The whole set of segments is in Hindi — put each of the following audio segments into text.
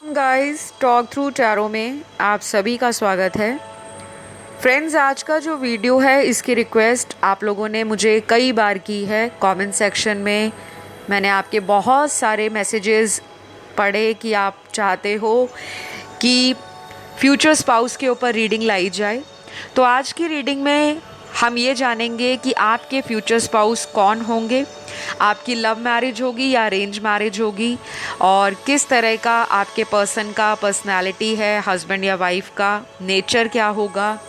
गाइस, टॉक थ्रू टैरो में आप सभी का स्वागत है। फ्रेंड्स, आज का जो वीडियो है इसकी रिक्वेस्ट आप लोगों ने मुझे कई बार की है। कमेंट सेक्शन में मैंने आपके बहुत सारे मैसेजेस पढ़े कि आप चाहते हो कि फ्यूचर स्पाउस के ऊपर रीडिंग लाई जाए। तो आज की रीडिंग में हम ये जानेंगे कि आपके फ्यूचर स्पाउस कौन होंगे, आपकी लव मैरिज होगी या अरेंज मैरिज होगी, और किस तरह का आपके पर्सन का पर्सनालिटी है, हस्बैंड या वाइफ का नेचर क्या होगा,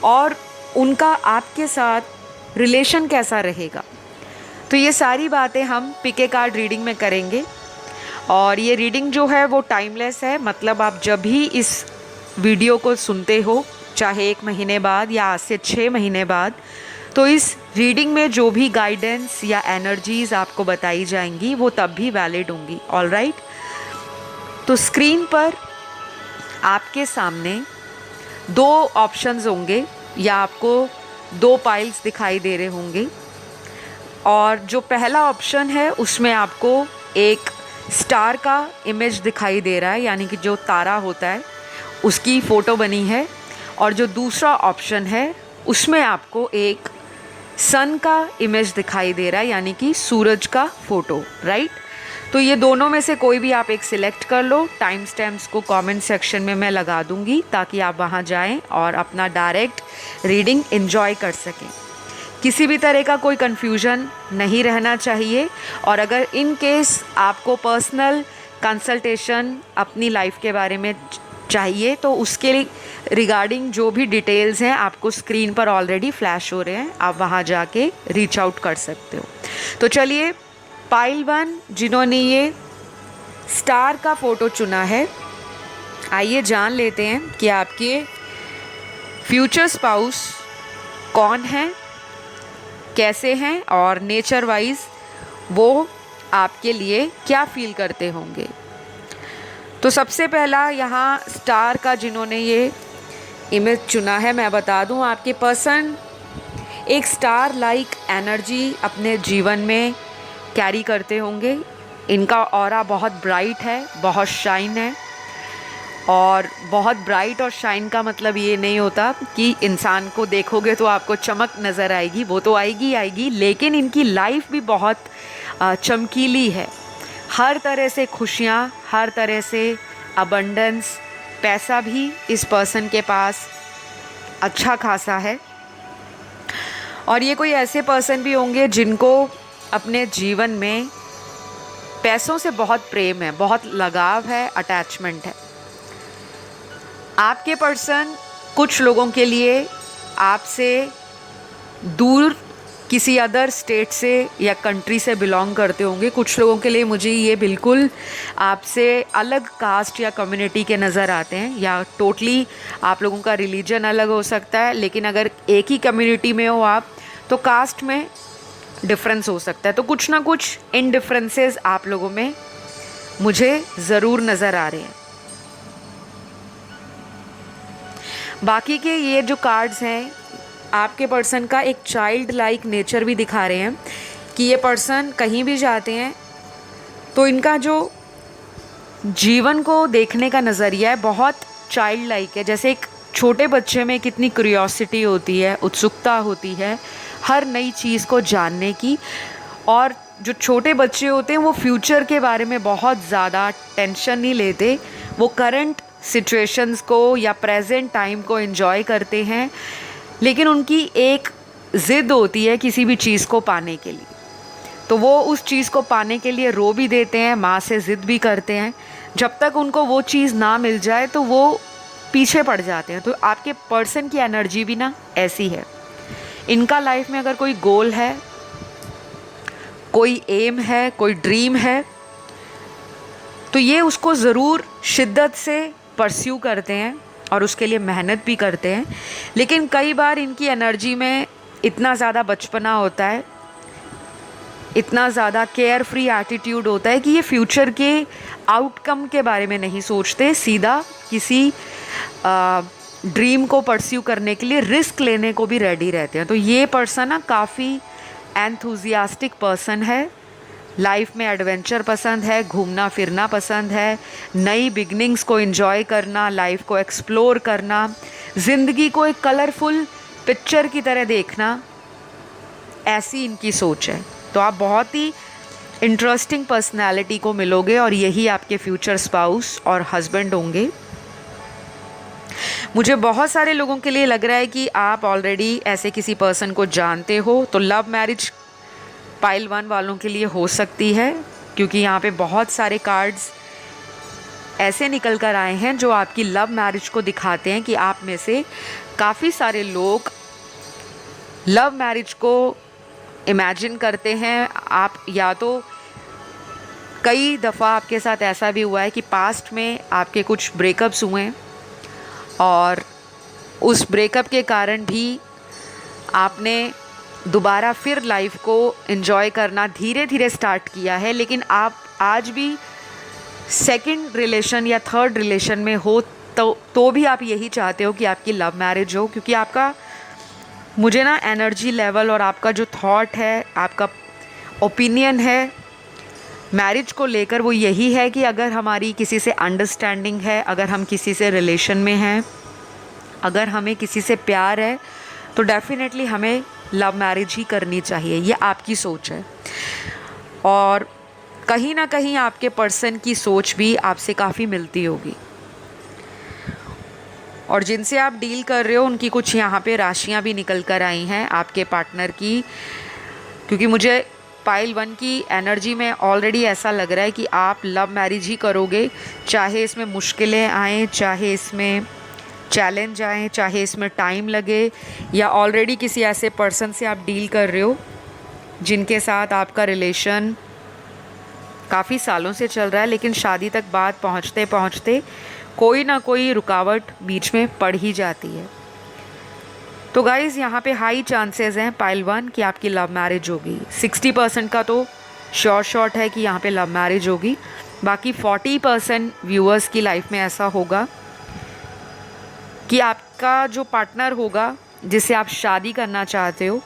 और उनका आपके साथ रिलेशन कैसा रहेगा। तो ये सारी बातें हम पिक ए कार्ड रीडिंग में करेंगे। और ये रीडिंग जो है वो टाइमलेस है, मतलब आप जब भी इस वीडियो को सुनते हो, चाहे 1 महीने बाद या आज से 6 महीने बाद, तो इस रीडिंग में जो भी गाइडेंस या एनर्जीज आपको बताई जाएंगी वो तब भी वैलिड होंगी। ऑल राइट, तो स्क्रीन पर आपके सामने 2 ऑप्शंस होंगे या आपको 2 पाइल्स दिखाई दे रहे होंगे। और जो पहला ऑप्शन है उसमें आपको एक स्टार का इमेज दिखाई दे रहा है, यानी कि जो तारा होता है उसकी फ़ोटो बनी है। और जो दूसरा ऑप्शन है उसमें आपको एक सन का इमेज दिखाई दे रहा है, यानी कि सूरज का फ़ोटो। राइट, तो ये दोनों में से कोई भी आप एक सिलेक्ट कर लो। टाइम स्टैम्प्स को कमेंट सेक्शन में मैं लगा दूंगी ताकि आप वहाँ जाएं और अपना डायरेक्ट रीडिंग एंजॉय कर सकें। किसी भी तरह का कोई कन्फ्यूजन नहीं रहना चाहिए। और अगर इन केस आपको पर्सनल कंसल्टेशन अपनी लाइफ के बारे में चाहिए तो उसके रिगार्डिंग जो भी डिटेल्स हैं आपको स्क्रीन पर ऑलरेडी फ्लैश हो रहे हैं, आप वहाँ जाके रीच आउट कर सकते हो। तो चलिए, पाइल 1 जिन्होंने ये स्टार का फ़ोटो चुना है, आइए जान लेते हैं कि आपके फ्यूचर स्पाउस कौन हैं, कैसे हैं, और नेचर वाइज वो आपके लिए क्या फील करते होंगे। तो सबसे पहला यहाँ स्टार का जिन्होंने ये इमेज चुना है, मैं बता दूँ आपके पर्सन एक स्टार लाइक एनर्जी अपने जीवन में कैरी करते होंगे। इनका ऑरा बहुत ब्राइट है, बहुत शाइन है। और बहुत ब्राइट और शाइन का मतलब ये नहीं होता कि इंसान को देखोगे तो आपको चमक नज़र आएगी, वो तो आएगी आएगी, लेकिन इनकी लाइफ भी बहुत चमकीली है। हर तरह से खुशियाँ, हर तरह से अबंडेंस, पैसा भी इस पर्सन के पास अच्छा खासा है। और ये कोई ऐसे पर्सन भी होंगे जिनको अपने जीवन में पैसों से बहुत प्रेम है, बहुत लगाव है, अटैचमेंट है। आपके पर्सन कुछ लोगों के लिए आपसे दूर किसी अदर स्टेट से या कंट्री से बिलोंग करते होंगे। कुछ लोगों के लिए मुझे ये बिल्कुल आपसे अलग कास्ट या कम्युनिटी के नज़र आते हैं, या टोटली आप लोगों का रिलीजन अलग हो सकता है। लेकिन अगर एक ही कम्युनिटी में हो आप तो कास्ट में डिफरेंस हो सकता है। तो कुछ ना कुछ इन डिफरेंसेस आप लोगों में मुझे ज़रूर नज़र आ रहे हैं। बाकी के ये जो कार्ड्स हैं आपके पर्सन का एक चाइल्ड लाइक नेचर भी दिखा रहे हैं कि ये पर्सन कहीं भी जाते हैं तो इनका जो जीवन को देखने का नज़रिया है बहुत चाइल्ड लाइक है। जैसे एक छोटे बच्चे में कितनी क्यूरियोसिटी होती है, उत्सुकता होती है हर नई चीज़ को जानने की। और जो छोटे बच्चे होते हैं वो फ्यूचर के बारे में बहुत ज़्यादा टेंशन नहीं लेते, वो करंट सिचुएशंस को या प्रेजेंट टाइम को एंजॉय करते हैं। लेकिन उनकी एक ज़िद होती है किसी भी चीज़ को पाने के लिए, तो वो उस चीज़ को पाने के लिए रो भी देते हैं, माँ से ज़िद भी करते हैं। जब तक उनको वो चीज़ ना मिल जाए तो वो पीछे पड़ जाते हैं। तो आपके पर्सन की एनर्जी भी ना ऐसी है। इनका लाइफ में अगर कोई गोल है, कोई एम है, कोई ड्रीम है, तो ये उसको ज़रूर शिद्दत से परस्यू करते हैं और उसके लिए मेहनत भी करते हैं। लेकिन कई बार इनकी एनर्जी में इतना ज़्यादा बचपना होता है, इतना ज़्यादा केयर फ्री एटीट्यूड होता है कि ये फ्यूचर के आउटकम के बारे में नहीं सोचते, सीधा किसी ड्रीम को परस्यू करने के लिए रिस्क लेने को भी रेडी रहते हैं। तो ये पर्सन ना काफ़ी एंथुजियास्टिक पर्सन है, लाइफ में एडवेंचर पसंद है, घूमना फिरना पसंद है, नई बिगनिंग्स को एंजॉय करना, लाइफ को एक्सप्लोर करना, ज़िंदगी को एक कलरफुल पिक्चर की तरह देखना, ऐसी इनकी सोच है। तो आप बहुत ही इंटरेस्टिंग पर्सनालिटी को मिलोगे और यही आपके फ्यूचर स्पाउस और हस्बैंड होंगे। मुझे बहुत सारे लोगों के लिए लग रहा है कि आप ऑलरेडी ऐसे किसी पर्सन को जानते हो, तो लव मैरिज पाइल 1 वालों के लिए हो सकती है, क्योंकि यहाँ पे बहुत सारे कार्ड्स ऐसे निकल कर आए हैं जो आपकी लव मैरिज को दिखाते हैं कि आप में से काफ़ी सारे लोग लव मैरिज को इमेजिन करते हैं। आप या तो कई दफ़ा आपके साथ ऐसा भी हुआ है कि पास्ट में आपके कुछ ब्रेकअप्स हुए हैं और उस ब्रेकअप के कारण भी आपने दोबारा फिर लाइफ को एंजॉय करना धीरे धीरे स्टार्ट किया है, लेकिन आप आज भी सेकंड रिलेशन या थर्ड रिलेशन में हो तो भी आप यही चाहते हो कि आपकी लव मैरिज हो, क्योंकि आपका मुझे ना एनर्जी लेवल और आपका जो थॉट है, आपका ओपिनियन है मैरिज को लेकर, वो यही है कि अगर हमारी किसी से अंडरस्टैंडिंग है, अगर हम किसी से रिलेशन में हैं, अगर हमें किसी से प्यार है, तो डेफिनेटली हमें लव मैरिज ही करनी चाहिए। ये आपकी सोच है और कहीं ना कहीं आपके पर्सन की सोच भी आपसे काफ़ी मिलती होगी। और जिनसे आप डील कर रहे हो उनकी कुछ यहाँ पे राशियाँ भी निकल कर आई हैं आपके पार्टनर की, क्योंकि मुझे पाइल 1 की एनर्जी में ऑलरेडी ऐसा लग रहा है कि आप लव मैरिज ही करोगे, चाहे इसमें मुश्किलें आएँ, चाहे इसमें चैलेंज आए, चाहे इसमें टाइम लगे, या ऑलरेडी किसी ऐसे पर्सन से आप डील कर रहे हो जिनके साथ आपका रिलेशन काफ़ी सालों से चल रहा है, लेकिन शादी तक बात पहुंचते पहुंचते कोई ना कोई रुकावट बीच में पड़ ही जाती है। तो गाइज़ यहाँ पे हाई चांसेस हैं पाइल 1 कि आपकी लव मैरिज होगी। 60% का तो श्योर शॉट है कि यहाँ पे लव मैरिज होगी, बाकी 40% व्यूअर्स की लाइफ में ऐसा होगा कि आपका जो पार्टनर होगा जिससे आप शादी करना चाहते हो,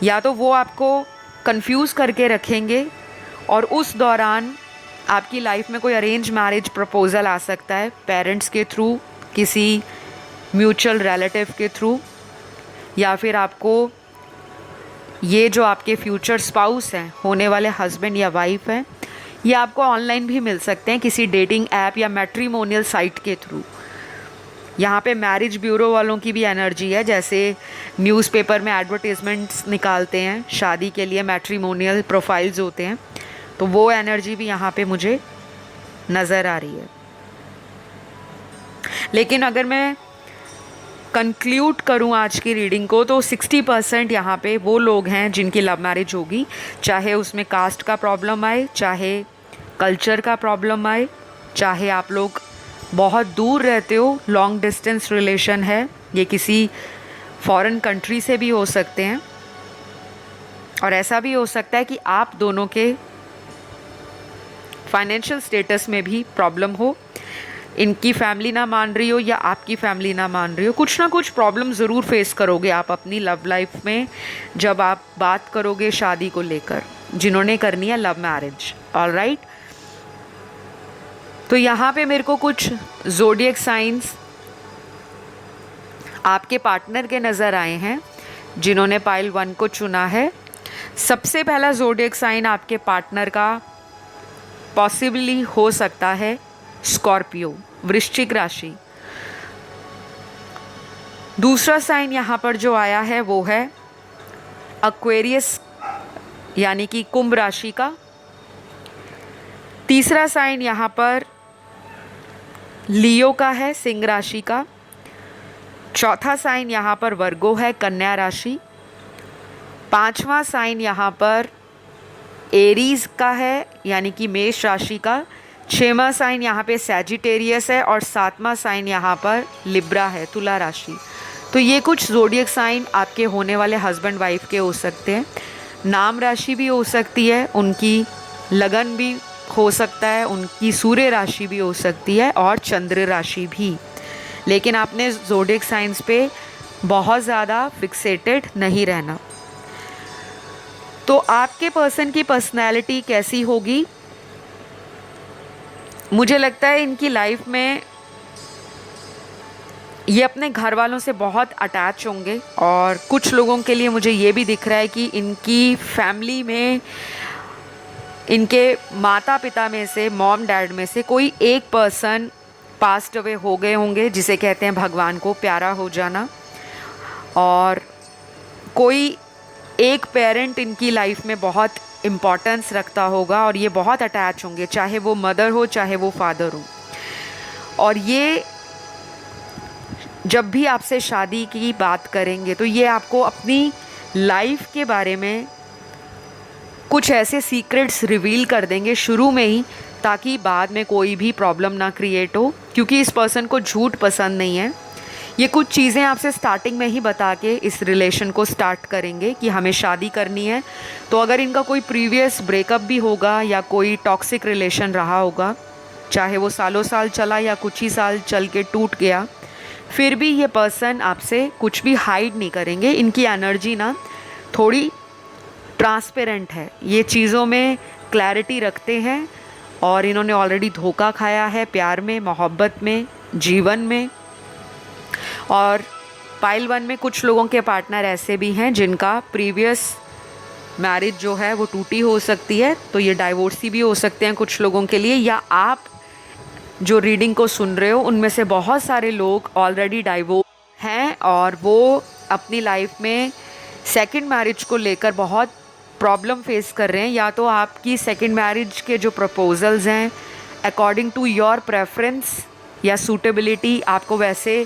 या तो वो आपको कंफ्यूज करके रखेंगे और उस दौरान आपकी लाइफ में कोई अरेंज मैरिज प्रपोज़ल आ सकता है पेरेंट्स के थ्रू, किसी म्यूचुअल रिलेटिव के थ्रू, या फिर आपको ये जो आपके फ्यूचर स्पाउस हैं, होने वाले हस्बैंड या वाइफ हैं, ये आपको ऑनलाइन भी मिल सकते हैं किसी डेटिंग ऐप या मैट्रिमोनियल साइट के थ्रू। यहाँ पे मैरिज ब्यूरो वालों की भी एनर्जी है, जैसे न्यूज़पेपर में एडवर्टीज़मेंट्स निकालते हैं शादी के लिए, मैट्रिमोनियल प्रोफाइल्स होते हैं, तो वो एनर्जी भी यहाँ पे मुझे नज़र आ रही है। लेकिन अगर मैं कंक्लूड करूँ आज की रीडिंग को, तो 60% यहाँ पे वो लोग हैं जिनकी लव मैरिज होगी, चाहे उसमें कास्ट का प्रॉब्लम आए, चाहे कल्चर का प्रॉब्लम आए, चाहे आप लोग बहुत दूर रहते हो, लॉन्ग डिस्टेंस रिलेशन है, ये किसी फॉरेन कंट्री से भी हो सकते हैं, और ऐसा भी हो सकता है कि आप दोनों के फाइनेंशियल स्टेटस में भी प्रॉब्लम हो, इनकी फैमिली ना मान रही हो या आपकी फैमिली ना मान रही हो, कुछ ना कुछ प्रॉब्लम ज़रूर फेस करोगे आप अपनी लव लाइफ में जब आप बात करोगे शादी को लेकर, जिन्होंने करनी है लव मैरिज। ऑलराइट, तो यहाँ पे मेरे को कुछ ज़ोडिएक साइंस आपके पार्टनर के नज़र आए हैं जिन्होंने पाइल 1 को चुना है। सबसे पहला ज़ोडिएक साइन आपके पार्टनर का पॉसिबली हो सकता है स्कॉर्पियो, वृश्चिक राशि। दूसरा साइन यहाँ पर जो आया है वो है एक्वेरियस यानी कि कुंभ राशि का। तीसरा साइन यहाँ पर लियो का है, सिंह राशि का। चौथा साइन यहाँ पर वर्गो है, कन्या राशि। पांचवा साइन यहाँ पर एरीज का है यानी कि मेष राशि का। छठवां साइन यहाँ पे सैजिटेरियस है और सातवां साइन यहाँ पर लिब्रा है, तुला राशि। तो ये कुछ ज़ोडिएक साइन आपके होने वाले हस्बैंड वाइफ के हो सकते हैं। नाम राशि भी हो सकती है, उनकी लगन भी हो सकता है, उनकी सूर्य राशि भी हो सकती है और चंद्र राशि भी। लेकिन आपने ज़ोडिएक साइंस पे बहुत ज़्यादा फिक्सेटेड नहीं रहना। तो आपके पर्सन की पर्सनैलिटी कैसी होगी? मुझे लगता है इनकी लाइफ में ये अपने घर वालों से बहुत अटैच होंगे, और कुछ लोगों के लिए मुझे ये भी दिख रहा है कि इनकी फैमिली में इनके माता पिता में से, मॉम डैड में से कोई एक पर्सन पास्ट अवे हो गए होंगे, जिसे कहते हैं भगवान को प्यारा हो जाना। और कोई एक पेरेंट इनकी लाइफ में बहुत इम्पोर्टेंस रखता होगा और ये बहुत अटैच होंगे, चाहे वो मदर हो चाहे वो फादर हो। और ये जब भी आपसे शादी की बात करेंगे तो ये आपको अपनी लाइफ के बारे में कुछ ऐसे सीक्रेट्स रिवील कर देंगे शुरू में ही, ताकि बाद में कोई भी प्रॉब्लम ना क्रिएट हो, क्योंकि इस पर्सन को झूठ पसंद नहीं है। ये कुछ चीज़ें आपसे स्टार्टिंग में ही बता के इस रिलेशन को स्टार्ट करेंगे कि हमें शादी करनी है। तो अगर इनका कोई प्रीवियस ब्रेकअप भी होगा या कोई टॉक्सिक रिलेशन रहा होगा, चाहे वो सालों साल चला या कुछ ही साल चल के टूट गया, फिर भी ये पर्सन आपसे कुछ भी हाइड नहीं करेंगे। इनकी एनर्जी ना थोड़ी ट्रांसपेरेंट है, ये चीज़ों में क्लैरिटी रखते हैं, और इन्होंने ऑलरेडी धोखा खाया है प्यार में, मोहब्बत में, जीवन में। और पाइल 1 में कुछ लोगों के पार्टनर ऐसे भी हैं जिनका प्रीवियस मैरिज जो है वो टूटी हो सकती है, तो ये डाइवोर्सी भी हो सकते हैं कुछ लोगों के लिए। या आप जो रीडिंग को सुन रहे हो उनमें से बहुत सारे लोग ऑलरेडी डाइवोर्स हैं और वो अपनी लाइफ में सेकंड मैरिज को लेकर बहुत प्रॉब्लम फेस कर रहे हैं। या तो आपकी सेकंड मैरिज के जो प्रपोजल्स हैं अकॉर्डिंग टू योर प्रेफरेंस या सूटेबिलिटी, आपको वैसे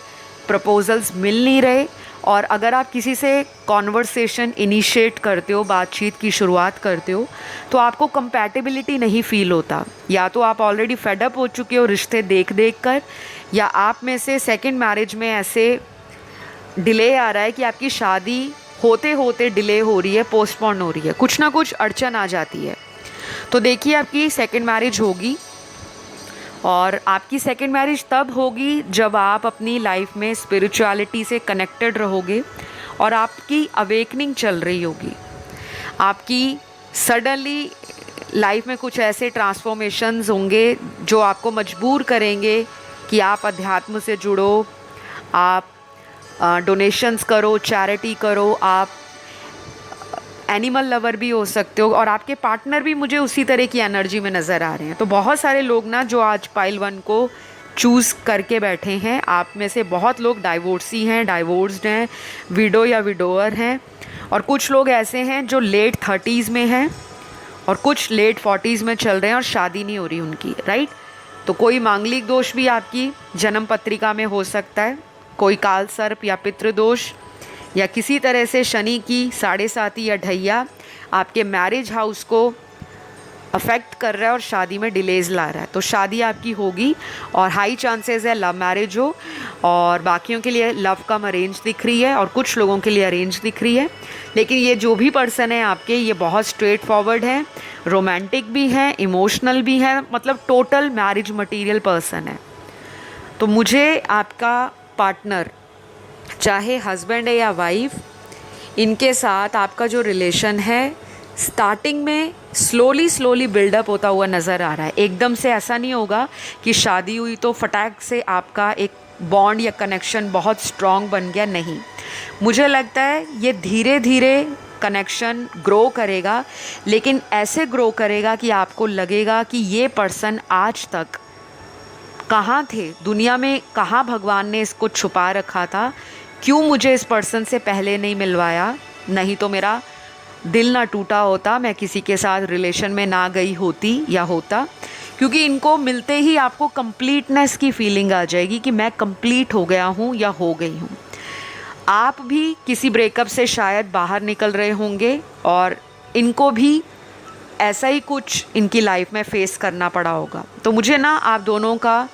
प्रपोजल्स मिल नहीं रहे, और अगर आप किसी से कॉन्वर्सेशन इनिशिएट करते हो, बातचीत की शुरुआत करते हो, तो आपको कंपैटिबिलिटी नहीं फील होता। या तो आप ऑलरेडी फेडअप हो चुके हो रिश्ते देख देख कर, या आप में से सेकंड मैरिज में ऐसे डिले आ रहा है कि आपकी शादी होते होते डिले हो रही है, पोस्टपोन हो रही है, कुछ ना कुछ अड़चन आ जाती है। तो देखिए आपकी सेकंड मैरिज होगी, और आपकी सेकंड मैरिज तब होगी जब आप अपनी लाइफ में स्पिरिचुअलिटी से कनेक्टेड रहोगे और आपकी अवेकनिंग चल रही होगी। आपकी सडनली लाइफ में कुछ ऐसे ट्रांसफॉर्मेशंस होंगे जो आपको मजबूर करेंगे कि आप अध्यात्म से जुड़ो, आप डोनेशंस करो, चैरिटी करो, आप एनिमल लवर भी हो सकते हो, और आपके पार्टनर भी मुझे उसी तरह की एनर्जी में नज़र आ रहे हैं। तो बहुत सारे लोग ना जो आज पाइल 1 को चूज़ करके बैठे हैं, आप में से बहुत लोग डाइवोर्सी हैं, डाइवोर्स्ड हैं, विडो या विडोअर हैं, और कुछ लोग ऐसे हैं जो लेट 30s में हैं और कुछ लेट 40s में चल रहे हैं और शादी नहीं हो रही उनकी, राइट। तो कोई मांगलिक दोष भी आपकी जन्म पत्रिका में हो सकता है, कोई काल सर्प या पितृदोष, या किसी तरह से शनि की 7.5 या ढैया आपके मैरिज हाउस को अफेक्ट कर रहा है और शादी में डिलेज ला रहा है। तो शादी आपकी होगी, और हाई चांसेस है लव मैरिज हो, और बाकियों के लिए लव कम अरेंज दिख रही है और कुछ लोगों के लिए अरेंज दिख रही है। लेकिन ये जो भी पर्सन है आपके, ये बहुत स्ट्रेट फॉरवर्ड है, रोमांटिक भी है, इमोशनल भी है, मतलब टोटल मैरिज मटीरियल पर्सन है। तो मुझे आपका पार्टनर, चाहे हस्बैंड है या वाइफ, इनके साथ आपका जो रिलेशन है स्टार्टिंग में स्लोली बिल्डअप होता हुआ नज़र आ रहा है। एकदम से ऐसा नहीं होगा कि शादी हुई तो फटाक से आपका एक बॉन्ड या कनेक्शन बहुत स्ट्रॉन्ग बन गया, नहीं। मुझे लगता है ये धीरे धीरे कनेक्शन ग्रो करेगा, लेकिन ऐसे ग्रो करेगा कि आपको लगेगा कि ये पर्सन आज तक कहाँ थे दुनिया में, कहाँ भगवान ने इसको छुपा रखा था, क्यों मुझे इस पर्सन से पहले नहीं मिलवाया, नहीं तो मेरा दिल ना टूटा होता, मैं किसी के साथ रिलेशन में ना गई होती या होता। क्योंकि इनको मिलते ही आपको कंप्लीटनेस की फीलिंग आ जाएगी कि मैं कंप्लीट हो गया हूँ या हो गई हूँ। आप भी किसी ब्रेकअप से शायद बाहर निकल रहे होंगे, और इनको भी ऐसा ही कुछ इनकी लाइफ में फेस करना पड़ा होगा। तो मुझे ना आप दोनों का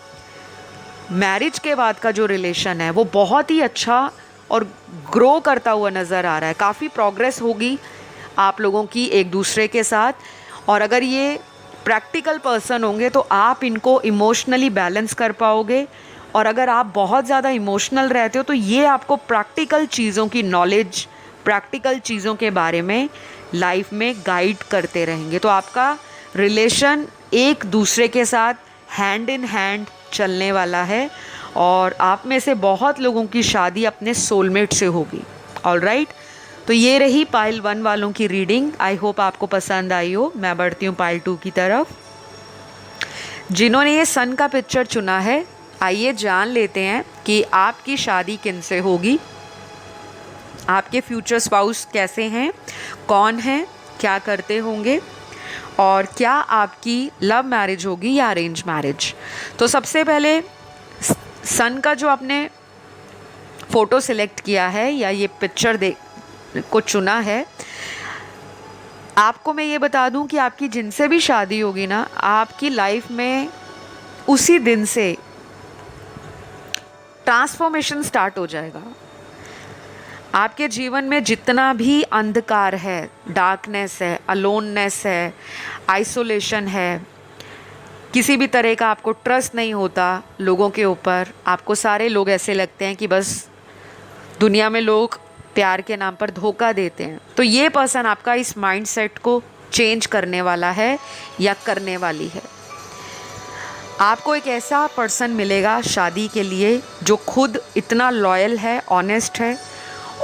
मैरिज के बाद का जो रिलेशन है वो बहुत ही अच्छा और ग्रो करता हुआ नज़र आ रहा है। काफ़ी प्रोग्रेस होगी आप लोगों की एक दूसरे के साथ, और अगर ये प्रैक्टिकल पर्सन होंगे तो आप इनको इमोशनली बैलेंस कर पाओगे, और अगर आप बहुत ज़्यादा इमोशनल रहते हो तो ये आपको प्रैक्टिकल चीज़ों की नॉलेज, प्रैक्टिकल चीज़ों के बारे में लाइफ में गाइड करते रहेंगे। तो आपका रिलेशन एक दूसरे के साथ हैंड इन हैंड चलने वाला है और आप में से बहुत लोगों की शादी अपने सोलमेट से होगी। ऑलराइट, तो ये रही पाइल 1 वालों की रीडिंग। आई होप आपको पसंद आई हो। मैं बढ़ती हूँ पाइल 2 की तरफ। जिन्होंने ये सन का पिक्चर चुना है, आइए जान लेते हैं कि आपकी शादी किनसे होगी, आपके फ्यूचर स्पाउस कैसे हैं, कौन हैं, क्या करते होंगे और क्या आपकी लव मैरिज होगी या अरेंज मैरिज। तो सबसे पहले सन का जो आपने फ़ोटो सिलेक्ट किया है या ये पिक्चर को चुना है, आपको मैं ये बता दूं कि आपकी जिनसे भी शादी होगी ना, आपकी लाइफ में उसी दिन से ट्रांसफॉर्मेशन स्टार्ट हो जाएगा। आपके जीवन में जितना भी अंधकार है, डार्कनेस है, अलोननेस है, आइसोलेशन है, किसी भी तरह का आपको ट्रस्ट नहीं होता लोगों के ऊपर, आपको सारे लोग ऐसे लगते हैं कि बस दुनिया में लोग प्यार के नाम पर धोखा देते हैं, तो ये पर्सन आपका इस माइंडसेट को चेंज करने वाला है या करने वाली है। आपको एक ऐसा पर्सन मिलेगा शादी के लिए जो खुद इतना लॉयल है, ऑनेस्ट है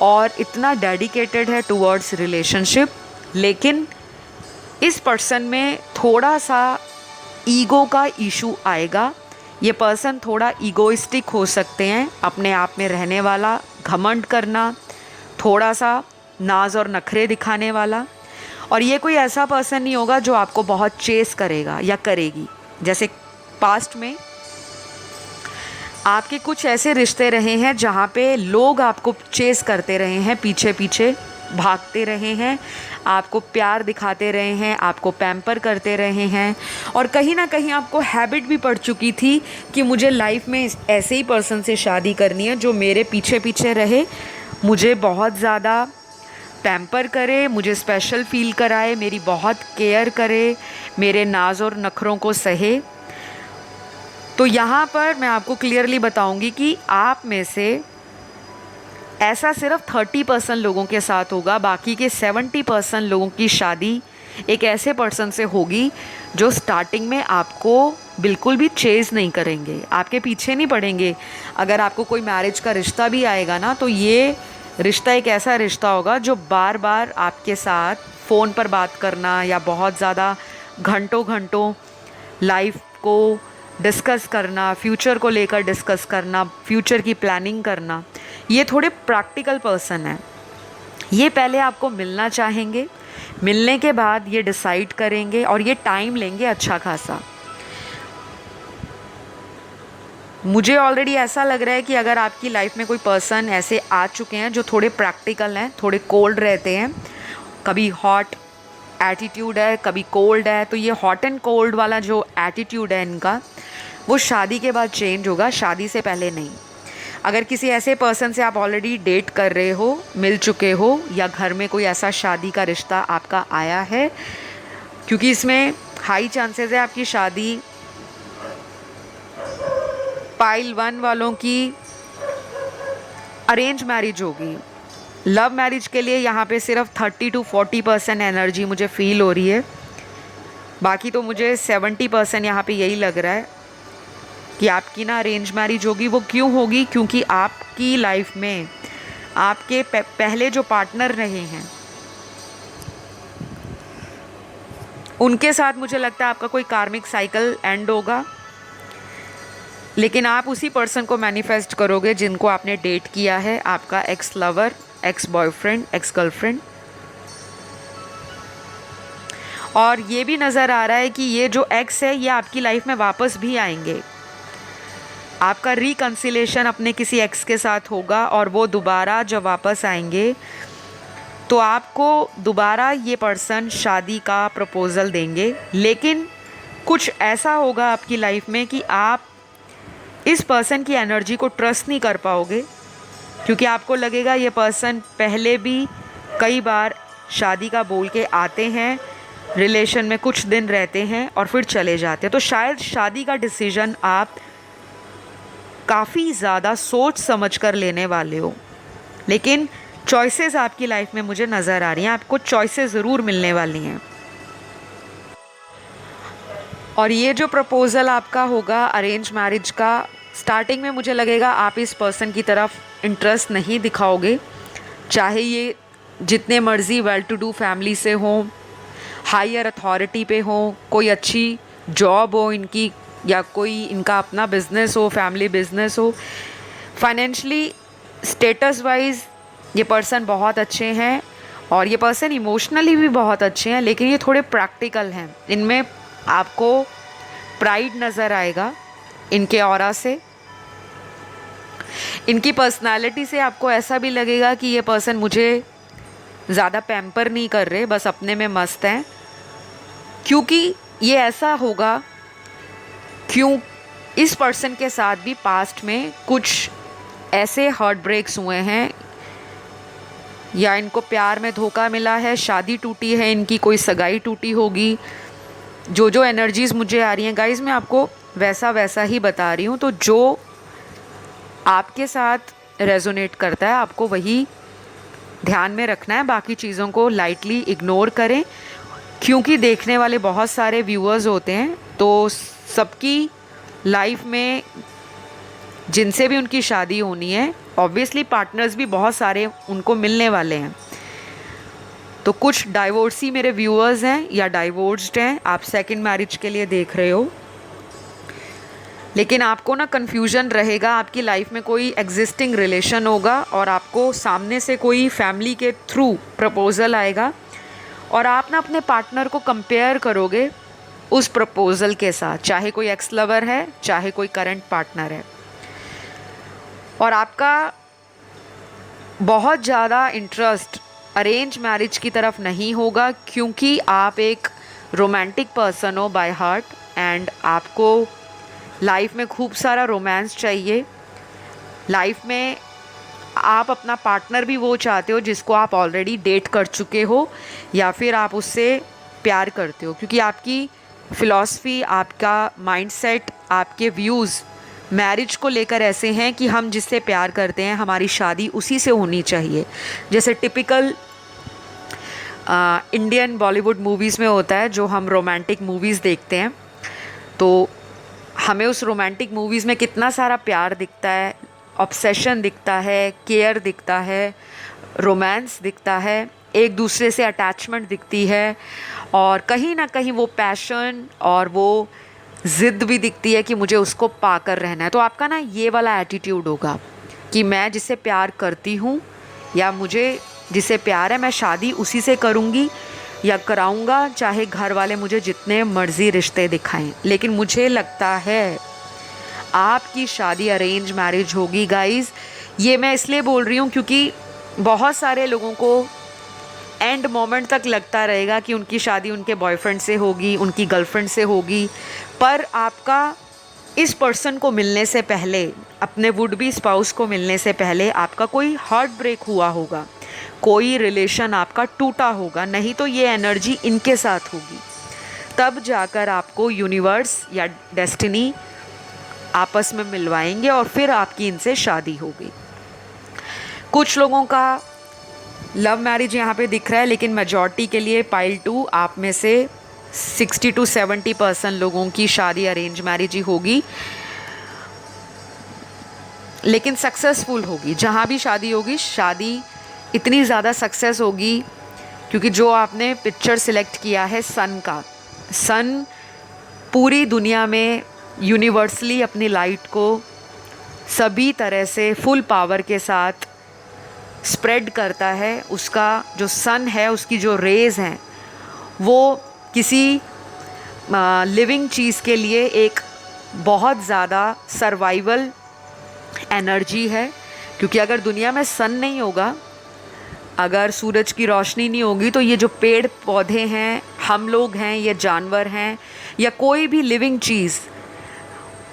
और इतना डेडिकेटेड है टुवर्ड्स रिलेशनशिप। लेकिन इस पर्सन में थोड़ा सा ईगो का इशू आएगा। ये पर्सन थोड़ा ईगोइस्टिक हो सकते हैं, अपने आप में रहने वाला, घमंड करना, थोड़ा सा नाज और नखरे दिखाने वाला। और ये कोई ऐसा पर्सन नहीं होगा जो आपको बहुत चेस करेगा या करेगी। जैसे पास्ट में आपके कुछ ऐसे रिश्ते रहे हैं जहाँ पे लोग आपको चेस करते रहे हैं, पीछे पीछे भागते रहे हैं, आपको प्यार दिखाते रहे हैं, आपको पैम्पर करते रहे हैं और कहीं ना कहीं आपको हैबिट भी पड़ चुकी थी कि मुझे लाइफ में ऐसे ही पर्सन से शादी करनी है जो मेरे पीछे पीछे रहे, मुझे बहुत ज़्यादा पैम्पर करे, मुझे स्पेशल फील कराए, मेरी बहुत केयर करे, मेरे नाज और नखरों को सहे। तो यहाँ पर मैं आपको क्लियरली बताऊंगी कि आप में से ऐसा सिर्फ 30% लोगों के साथ होगा, बाकी के 70% लोगों की शादी एक ऐसे पर्सन से होगी जो स्टार्टिंग में आपको बिल्कुल भी चेज़ नहीं करेंगे, आपके पीछे नहीं पड़ेंगे। अगर आपको कोई मैरिज का रिश्ता भी आएगा ना, तो ये रिश्ता एक ऐसा रिश्ता होगा जो बार बार आपके साथ फ़ोन पर बात करना या बहुत ज़्यादा घंटों घंटों लाइफ को डिस्कस करना, फ्यूचर को लेकर डिस्कस करना, फ्यूचर की प्लानिंग करना, ये थोड़े प्रैक्टिकल पर्सन हैं। ये पहले आपको मिलना चाहेंगे, मिलने के बाद ये डिसाइड करेंगे और ये टाइम लेंगे अच्छा खासा। मुझे ऑलरेडी ऐसा लग रहा है कि अगर आपकी लाइफ में कोई पर्सन ऐसे आ चुके हैं जो थोड़े प्रैक्टिकल हैं, थोड़े कोल्ड रहते हैं, कभी हॉट एटीट्यूड है, कभी कोल्ड है, तो ये हॉट एंड कोल्ड वाला जो एटीट्यूड है इनका, वो शादी के बाद चेंज होगा, शादी से पहले नहीं। अगर किसी ऐसे पर्सन से आप ऑलरेडी डेट कर रहे हो, मिल चुके हो या घर में कोई ऐसा शादी का रिश्ता आपका आया है, क्योंकि इसमें हाई चांसेस है आपकी शादी पाइल 1 वालों की अरेंज मैरिज होगी। लव मैरिज के लिए यहाँ पे सिर्फ 30 to 40% एनर्जी मुझे फील हो रही है, बाकी तो मुझे 70% यहाँ पे यही लग रहा है कि आपकी ना अरेंज मैरिज होगी। वो क्यों होगी? क्योंकि आपकी लाइफ में आपके पहले जो पार्टनर रहे हैं उनके साथ मुझे लगता है आपका कोई कार्मिक साइकिल एंड होगा, लेकिन आप उसी पर्सन को मैनिफेस्ट करोगे जिनको आपने डेट किया है, आपका x lover, ex boyfriend, ex girlfriend. और ये भी नज़र आ रहा है कि ये जो एक्स है ये आपकी लाइफ में वापस भी आएंगे। आपका रिकन्सिलेशन अपने किसी एक्स के साथ होगा और वो दोबारा जब वापस आएंगे तो आपको दोबारा ये पर्सन शादी का प्रपोज़ल देंगे। लेकिन कुछ ऐसा होगा आपकी लाइफ में कि आप इस पर्सन की एनर्जी को ट्रस्ट नहीं कर पाओगे, क्योंकि आपको लगेगा ये पर्सन पहले भी कई बार शादी का बोल के आते हैं, रिलेशन में कुछ दिन रहते हैं और फिर चले जाते हैं। तो शायद शादी का डिसीजन आप काफ़ी ज़्यादा सोच समझ कर लेने वाले हो, लेकिन चॉइसेस आपकी लाइफ में मुझे नज़र आ रही हैं, आपको चॉइसेस ज़रूर मिलने वाली हैं। और ये जो प्रपोज़ल आपका होगा अरेंज मैरिज का, स्टार्टिंग में मुझे लगेगा आप इस पर्सन की तरफ इंटरेस्ट नहीं दिखाओगे, चाहे ये जितने मर्ज़ी वेल टू डू फैमिली से हों, हायर अथॉरिटी पे हों, कोई अच्छी जॉब हो इनकी, या कोई इनका अपना बिजनेस हो, फैमिली बिजनेस हो। फाइनेंशली स्टेटस वाइज ये पर्सन बहुत अच्छे हैं और ये पर्सन इमोशनली भी बहुत अच्छे हैं, लेकिन ये थोड़े प्रैक्टिकल हैं। इनमें आपको प्राइड नज़र आएगा इनके ऑरा से, इनकी पर्सनालिटी से आपको ऐसा भी लगेगा कि ये पर्सन मुझे ज़्यादा पैम्पर नहीं कर रहे, बस अपने में मस्त हैं। क्योंकि ये ऐसा होगा क्यों इस पर्सन के साथ भी पास्ट में कुछ ऐसे हार्ट ब्रेक्स हुए हैं, या इनको प्यार में धोखा मिला है, शादी टूटी है इनकी, कोई सगाई टूटी होगी। जो एनर्जीज़ मुझे आ रही हैं गाइज़, मैं आपको वैसा वैसा ही बता रही हूँ। तो जो आपके साथ रेजोनेट करता है आपको वही ध्यान में रखना है, बाकी चीज़ों को लाइटली इग्नोर करें। क्योंकि देखने वाले बहुत सारे व्यूअर्स होते हैं, तो सबकी लाइफ में जिनसे भी उनकी शादी होनी है, ऑब्वियसली पार्टनर्स भी बहुत सारे उनको मिलने वाले हैं। तो कुछ डाइवोर्सी मेरे व्यूअर्स हैं या डाइवोर्स्ड हैं, आप सेकंड मैरिज के लिए देख रहे हो, लेकिन आपको ना कन्फ्यूजन रहेगा। आपकी लाइफ में कोई एग्जिस्टिंग रिलेशन होगा और आपको सामने से कोई फैमिली के थ्रू प्रपोज़ल आएगा और आप ना अपने पार्टनर को कंपेयर करोगे उस प्रपोज़ल के साथ, चाहे कोई एक्स लवर है, चाहे कोई करंट पार्टनर है। और आपका बहुत ज़्यादा इंटरेस्ट अरेंज मैरिज की तरफ नहीं होगा, क्योंकि आप एक रोमांटिक पर्सन हो बाय हार्ट, एंड आपको लाइफ में खूब सारा रोमांस चाहिए। लाइफ में आप अपना पार्टनर भी वो चाहते हो जिसको आप ऑलरेडी डेट कर चुके हो, या फिर आप उससे प्यार करते हो, क्योंकि आपकी फ़िलॉसफी, आपका माइंडसेट, आपके व्यूज़ मैरिज को लेकर ऐसे हैं कि हम जिससे प्यार करते हैं हमारी शादी उसी से होनी चाहिए। जैसे टिपिकल इंडियन बॉलीवुड मूवीज़ में होता है, जो हम रोमांटिक मूवीज़ देखते हैं, तो हमें उस रोमांटिक मूवीज़ में कितना सारा प्यार दिखता है, ऑब्सेशन दिखता है, केयर दिखता है, रोमांस दिखता है, एक दूसरे से अटैचमेंट दिखती है, और कहीं ना कहीं वो पैशन और वो ज़िद भी दिखती है कि मुझे उसको पाकर रहना है। तो आपका ना ये वाला एटीट्यूड होगा कि मैं जिससे प्यार करती हूँ या मुझे जिससे प्यार है मैं शादी उसी से करूँगी या कराऊँगा, चाहे घर वाले मुझे जितने मर्ज़ी रिश्ते दिखाएं। लेकिन मुझे लगता है आपकी शादी अरेंज मैरिज होगी गाइज़। ये मैं इसलिए बोल रही हूँ क्योंकि बहुत सारे लोगों को एंड मोमेंट तक लगता रहेगा कि उनकी शादी उनके बॉयफ्रेंड से होगी, उनकी गर्लफ्रेंड से होगी, पर आपका इस पर्सन को मिलने से पहले, अपने वुड बी स्पाउस को मिलने से पहले आपका कोई हार्ट ब्रेक हुआ होगा, कोई रिलेशन आपका टूटा होगा, नहीं तो ये एनर्जी इनके साथ होगी। तब जाकर आपको यूनिवर्स या डेस्टिनी आपस में मिलवाएंगे और फिर आपकी इनसे शादी होगी। कुछ लोगों का लव मैरिज यहाँ पे दिख रहा है, लेकिन मेजॉरिटी के लिए पाइल 2 आप में से 60 to 70% लोगों की शादी अरेंज मैरिज ही होगी, लेकिन सक्सेसफुल होगी। जहाँ भी शादी होगी, शादी इतनी ज़्यादा सक्सेस होगी क्योंकि जो आपने पिक्चर सिलेक्ट किया है सन का, सन पूरी दुनिया में यूनिवर्सली अपनी लाइट को सभी तरह से फुल पावर के साथ स्प्रेड करता है। उसका जो सन है, उसकी जो रेज़ हैं, वो किसी लिविंग चीज़ के लिए एक बहुत ज़्यादा सर्वाइवल एनर्जी है। क्योंकि अगर दुनिया में सन नहीं होगा, अगर सूरज की रोशनी नहीं होगी, तो ये जो पेड़ पौधे हैं, हम लोग हैं, ये जानवर हैं, या कोई भी लिविंग चीज़,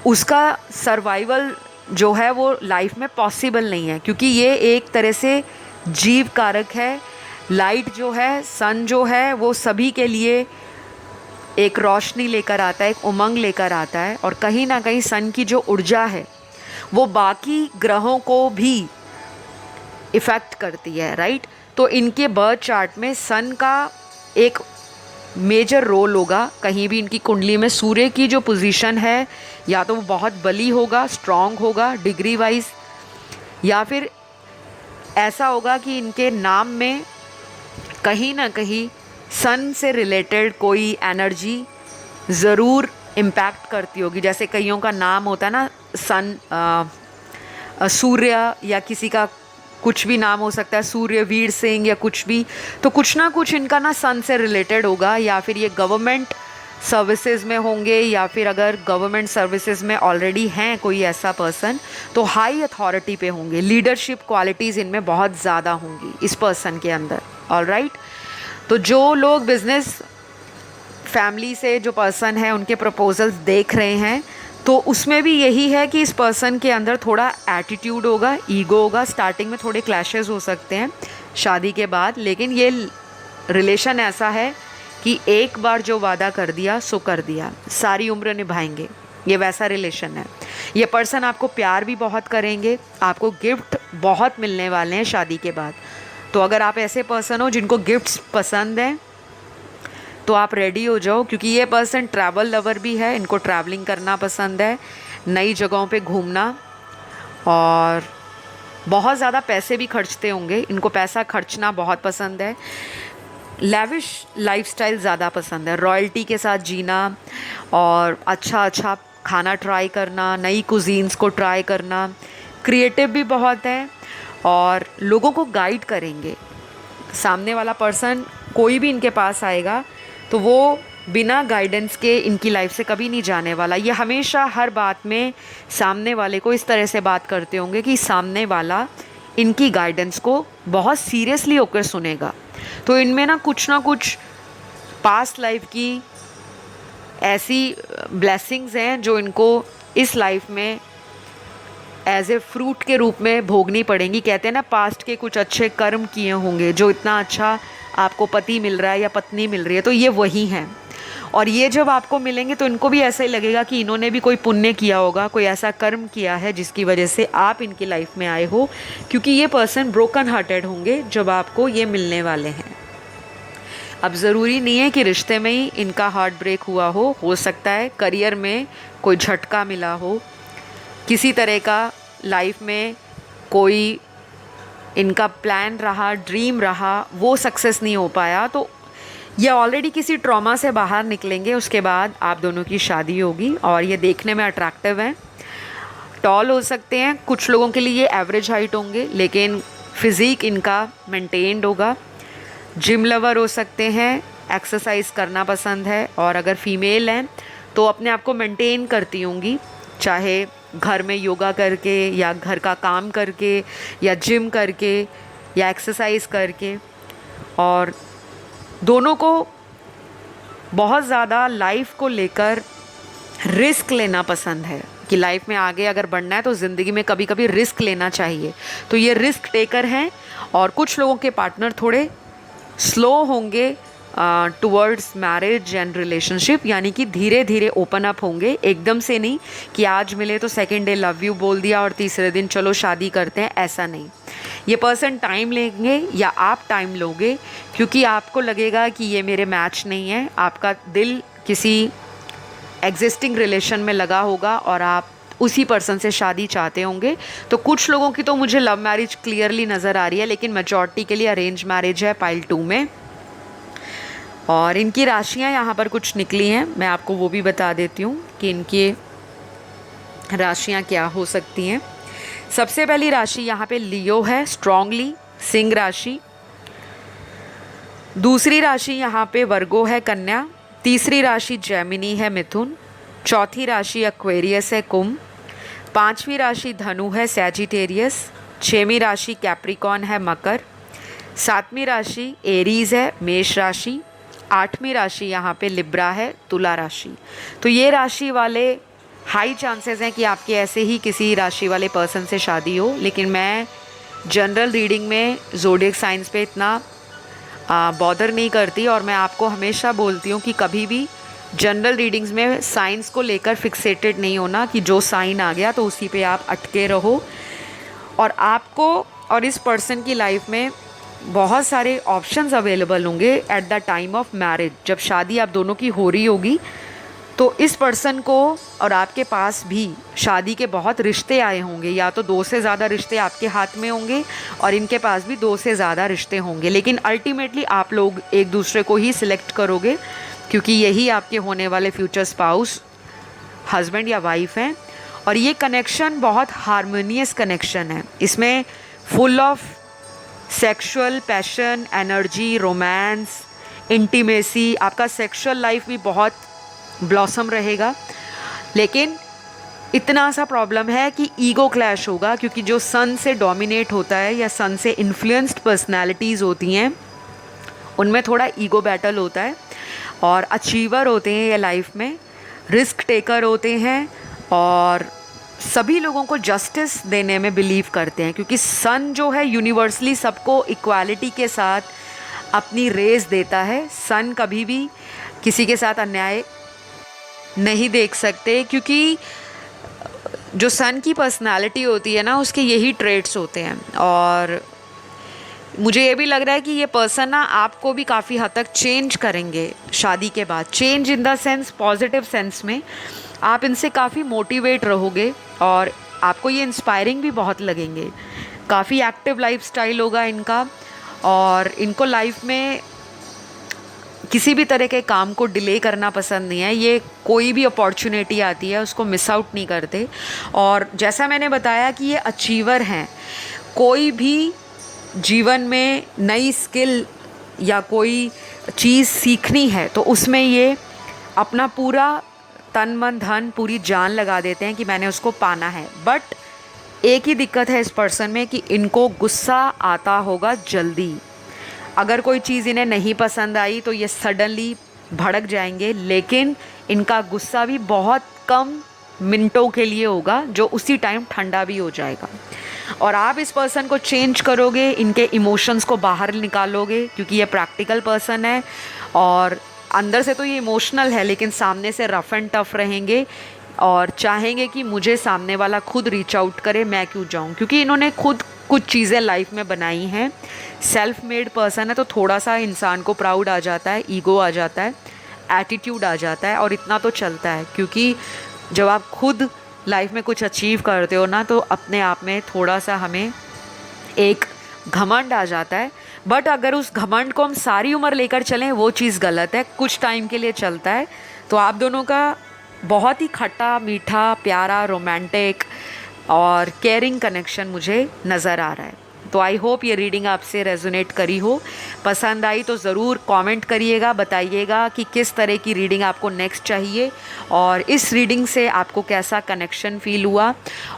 उसका सर्वाइवल जो है वो लाइफ में पॉसिबल नहीं है, क्योंकि ये एक तरह से जीव कारक है। लाइट जो है, सन जो है, वो सभी के लिए एक रोशनी लेकर आता है, एक उमंग लेकर आता है, और कहीं ना कहीं सन की जो ऊर्जा है वो बाकी ग्रहों को भी इफ़ेक्ट करती है, राइट। तो इनके बर्थ चार्ट में सन का एक मेजर रोल होगा। कहीं भी इनकी कुंडली में सूर्य की जो पोजीशन है, या तो वो बहुत बली होगा, स्ट्रांग होगा डिग्री वाइज, या फिर ऐसा होगा कि इनके नाम में कहीं ना कहीं सन से रिलेटेड कोई एनर्जी ज़रूर इम्पैक्ट करती होगी। जैसे कईयों का नाम होता है ना सन, सूर्य, या किसी का कुछ भी नाम हो सकता है, सूर्य वीर सिंह या कुछ भी, तो कुछ ना कुछ इनका ना सन से रिलेटेड होगा। या फिर ये गवर्नमेंट सर्विसेज में होंगे, या फिर अगर गवर्नमेंट सर्विसेज में ऑलरेडी हैं कोई ऐसा पर्सन तो हाई अथॉरिटी पे होंगे। लीडरशिप क्वालिटीज़ इनमें बहुत ज़्यादा होंगी इस पर्सन के अंदर, ऑलराइट। तो जो लोग बिजनेस फैमिली से जो पर्सन है उनके प्रपोजल्स देख रहे हैं, तो उसमें भी यही है कि इस पर्सन के अंदर थोड़ा एटीट्यूड होगा, ईगो होगा। स्टार्टिंग में थोड़े क्लैशेस हो सकते हैं शादी के बाद, लेकिन ये रिलेशन ऐसा है कि एक बार जो वादा कर दिया सो कर दिया, सारी उम्र निभाएंगे, ये वैसा रिलेशन है। ये पर्सन आपको प्यार भी बहुत करेंगे, आपको गिफ्ट बहुत मिलने वाले हैं शादी के बाद। तो अगर आप ऐसे पर्सन हो जिनको गिफ्ट्स पसंद हैं तो आप रेडी हो जाओ, क्योंकि ये पर्सन ट्रैवल लवर भी है, इनको ट्रैवलिंग करना पसंद है, नई जगहों पे घूमना, और बहुत ज़्यादा पैसे भी खर्चते होंगे, इनको पैसा खर्चना बहुत पसंद है। लैविश लाइफस्टाइल ज़्यादा पसंद है, रॉयल्टी के साथ जीना और अच्छा अच्छा खाना ट्राई करना, नई कुजीन्स को ट्राई करना। क्रिएटिव भी बहुत है और लोगों को गाइड करेंगे। सामने वाला पर्सन कोई भी इनके पास आएगा तो वो बिना गाइडेंस के इनकी लाइफ से कभी नहीं जाने वाला। ये हमेशा हर बात में सामने वाले को इस तरह से बात करते होंगे कि सामने वाला इनकी गाइडेंस को बहुत सीरियसली होकर सुनेगा। तो इनमें ना कुछ पास्ट लाइफ की ऐसी ब्लेसिंग्स हैं जो इनको इस लाइफ में एज ए फ्रूट के रूप में भोगनी पड़ेंगी। कहते हैं ना पास्ट के कुछ अच्छे कर्म किए होंगे जो इतना अच्छा आपको पति मिल रहा है या पत्नी मिल रही है, तो ये वही हैं। और ये जब आपको मिलेंगे तो इनको भी ऐसा ही लगेगा कि इन्होंने भी कोई पुण्य किया होगा, कोई ऐसा कर्म किया है जिसकी वजह से आप इनकी लाइफ में आए हो, क्योंकि ये पर्सन ब्रोकन हार्टेड होंगे जब आपको ये मिलने वाले हैं। अब ज़रूरी नहीं है कि रिश्ते में ही इनका हार्ट ब्रेक हुआ हो सकता है करियर में कोई झटका मिला हो, किसी तरह का लाइफ में कोई इनका प्लान रहा, ड्रीम रहा, वो सक्सेस नहीं हो पाया, तो ये ऑलरेडी किसी ट्रॉमा से बाहर निकलेंगे। उसके बाद आप दोनों की शादी होगी और ये देखने में अट्रैक्टिव हैं, टॉल हो सकते हैं, कुछ लोगों के लिए ये एवरेज हाइट होंगे, लेकिन फिज़िक इनका मेंटेन्ड होगा। जिम लवर हो सकते हैं, एक्सरसाइज करना पसंद है, और अगर फीमेल हैं तो अपने आप को मेंटेन करती होंगी, चाहे घर में योगा करके या घर का काम करके या जिम करके या एक्सरसाइज करके। और दोनों को बहुत ज़्यादा लाइफ को लेकर रिस्क लेना पसंद है कि लाइफ में आगे अगर बढ़ना है तो ज़िंदगी में कभी कभी रिस्क लेना चाहिए। तो ये रिस्क टेकर हैं। और कुछ लोगों के पार्टनर थोड़े स्लो होंगे टुवर्ड्स मैरिज एंड रिलेशनशिप, यानी कि धीरे धीरे ओपन अप होंगे, एकदम से नहीं कि आज मिले तो सेकेंड डे लव यू बोल दिया और तीसरे दिन चलो शादी करते हैं, ऐसा नहीं। ये पर्सन टाइम लेंगे या आप टाइम लोगे, क्योंकि आपको लगेगा कि ये मेरे मैच नहीं है, आपका दिल किसी एग्जिस्टिंग रिलेशन में लगा होगा और आप उसी पर्सन से शादी चाहते होंगे। तो कुछ लोगों की तो मुझे लव मैरिज क्लियरली नज़र आ रही है, लेकिन मेजॉरिटी के लिए अरेंज मैरिज है पाइल 2 में। और इनकी राशियां यहाँ पर कुछ निकली हैं, मैं आपको वो भी बता देती हूँ कि इनकी राशियां क्या हो सकती हैं। सबसे पहली राशि यहाँ पे लियो है, स्ट्रांगली सिंह राशि। दूसरी राशि यहाँ पे वर्गो है, कन्या। तीसरी राशि जेमिनी है, मिथुन। चौथी राशि एक्वेरियस है, कुंभ। पांचवी राशि धनु है, सैजिटेरियस। छठवीं राशि कैप्रिकॉन है, मकर। सातवीं राशि एरीज है, मेष राशि। आठवीं राशि यहाँ पे लिब्रा है, तुला राशि। तो ये राशि वाले हाई चांसेस हैं कि आपके ऐसे ही किसी राशि वाले पर्सन से शादी हो। लेकिन मैं जनरल रीडिंग में ज़ोडिएक साइंस पे इतना बॉदर नहीं करती, और मैं आपको हमेशा बोलती हूँ कि कभी भी जनरल रीडिंग्स में साइंस को लेकर फिक्सेटेड नहीं होना कि जो साइन आ गया तो उसी पे आप अटके रहो। और आपको और इस पर्सन की लाइफ में बहुत सारे ऑप्शंस अवेलेबल होंगे at the time of marriage. जब शादी आप दोनों की हो रही होगी तो इस पर्सन को और आपके पास भी शादी के बहुत रिश्ते आए होंगे, या तो 2 से ज़्यादा रिश्ते आपके हाथ में होंगे और इनके पास भी 2 से ज़्यादा रिश्ते होंगे। लेकिन अल्टीमेटली आप लोग एक दूसरे को ही सिलेक्ट करोगे, क्योंकि यही आपके होने वाले फ्यूचर स्पाउस हस्बैंड या वाइफ हैं। और ये कनेक्शन बहुत हारमोनियस कनेक्शन है। इसमें full of sexual passion, energy, romance, intimacy. आपका सेक्सुअल लाइफ भी बहुत ब्लॉसम रहेगा। लेकिन इतना सा प्रॉब्लम है कि ईगो क्लैश होगा, क्योंकि जो सन से डोमिनेट होता है या सन से इन्फ्लुएंस्ड पर्सनालिटीज़ होती हैं उनमें थोड़ा ईगो बैटल होता है। और अचीवर होते हैं ये लाइफ में, रिस्क टेकर होते हैं और सभी लोगों को जस्टिस देने में बिलीव करते हैं, क्योंकि सन जो है यूनिवर्सली सबको इक्वालिटी के साथ अपनी रेस देता है। सन कभी भी किसी के साथ अन्याय नहीं देख सकते, क्योंकि जो सन की पर्सनालिटी होती है ना, उसके यही ट्रेट्स होते हैं। और मुझे ये भी लग रहा है कि ये पर्सन ना आपको भी काफ़ी हद तक चेंज करेंगे शादी के बाद। Change in the sense, positive sense में। आप इनसे काफ़ी मोटिवेट रहोगे और आपको ये इंस्पायरिंग भी बहुत लगेंगे। काफ़ी एक्टिव लाइफस्टाइल होगा इनका, और इनको लाइफ में किसी भी तरह के काम को डिले करना पसंद नहीं है। ये कोई भी अपॉर्चुनिटी आती है उसको मिस आउट नहीं करते। और जैसा मैंने बताया कि ये अचीवर हैं, कोई भी जीवन में नई स्किल या कोई चीज़ सीखनी है तो उसमें ये अपना पूरा तन मन धन पूरी जान लगा देते हैं कि मैंने उसको पाना है। बट एक ही दिक्कत है इस पर्सन में कि इनको गुस्सा आता होगा जल्दी। अगर कोई चीज़ इन्हें नहीं पसंद आई तो ये सडनली भड़क जाएंगे, लेकिन इनका गुस्सा भी बहुत कम मिनटों के लिए होगा, जो उसी टाइम ठंडा भी हो जाएगा। और आप इस पर्सन को चेंज करोगे, इनके इमोशंस को बाहर निकालोगे, क्योंकि ये प्रैक्टिकल पर्सन है और अंदर से तो ये इमोशनल है, लेकिन सामने से रफ़ एंड टफ रहेंगे और चाहेंगे कि मुझे सामने वाला खुद रीच आउट करे, मैं क्यों जाऊं, क्योंकि इन्होंने खुद कुछ चीज़ें लाइफ में बनाई हैं। सेल्फ मेड पर्सन है तो थोड़ा सा इंसान को प्राउड आ जाता है, ईगो आ जाता है, एटीट्यूड आ जाता है, और इतना तो चलता है। क्योंकि जब आप खुद लाइफ में कुछ अचीव करते हो ना, तो अपने आप में थोड़ा सा हमें एक घमंड आ जाता है। बट अगर उस घमंड को हम सारी उम्र लेकर चलें, वो चीज़ गलत है। कुछ टाइम के लिए चलता है। तो आप दोनों का बहुत ही खट्टा मीठा प्यारा रोमांटिक और केयरिंग कनेक्शन मुझे नज़र आ रहा है। तो आई होप ये रीडिंग आपसे रेजोनेट करी हो। पसंद आई तो ज़रूर कमेंट करिएगा, बताइएगा कि किस तरह की रीडिंग आपको नेक्स्ट चाहिए और इस रीडिंग से आपको कैसा कनेक्शन फ़ील हुआ।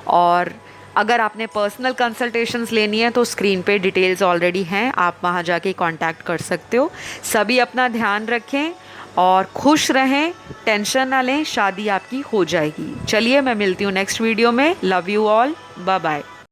और अगर आपने पर्सनल कंसल्टेशंस लेनी है तो स्क्रीन पे डिटेल्स ऑलरेडी हैं, आप वहाँ जाके कांटेक्ट कर सकते हो। सभी अपना ध्यान रखें और खुश रहें, टेंशन ना लें, शादी आपकी हो जाएगी। चलिए मैं मिलती हूँ नेक्स्ट वीडियो में। Love you all, bye bye.